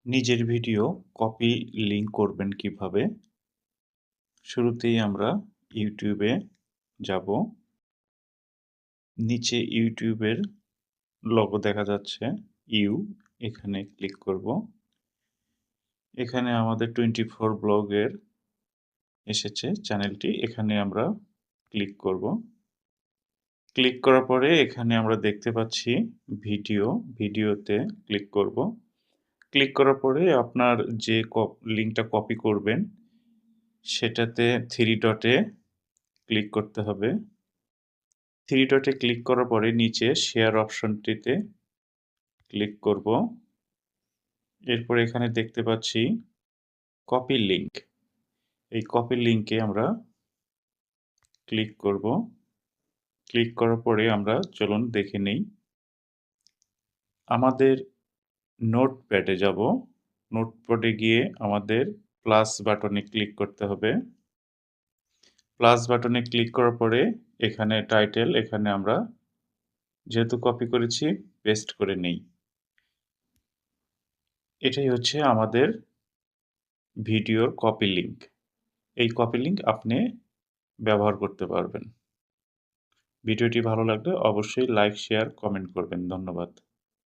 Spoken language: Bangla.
নিজের ভিডিও কপি লিংক করবেন কিভাবে? শুরুতেই আমরা YouTube এ যাব। নিচে YouTube এর লোগো দেখা যাচ্ছে ইউ, এখানে ক্লিক করব। এখানে আমাদের 24 ব্লগের এসেছে চ্যানেলটি, এখানে আমরা ক্লিক করব। ক্লিক করার পরে এখানে আমরা দেখতে পাচ্ছি ভিডিওতে ক্লিক করব। ক্লিক করার পরে আপনার যে লিংকটা কপি করবেন সেটাতে 3 ডটে ক্লিক করতে হবে। 3 ডটে ক্লিক করার পরে নিচে শেয়ার অপশনটিতে ক্লিক করব। এরপর এখানে দেখতে পাচ্ছি কপি লিংক। এই কপি লিংকে আমরা ক্লিক করব। ক্লিক করার পরে আমরা চলুন দেখে নেই। আমাদের নোটপ্যাডে যাব। নোটপ্যাডে গিয়ে আমাদের প্লাস বাটনে ক্লিক করতে হবে। প্লাস বাটনে ক্লিক করার পরে এখানে টাইটেল, এখানে আমরা যেহেতু কপি করেছি পেস্ট করে নেই। এটাই হচ্ছে আমাদের ভিডিওর কপি লিংক। এই কপি লিংক আপনি ব্যবহার করতে পারবেন। ভিডিওটি ভালো লাগলে অবশ্যই লাইক, শেয়ার, কমেন্ট করবেন। ধন্যবাদ।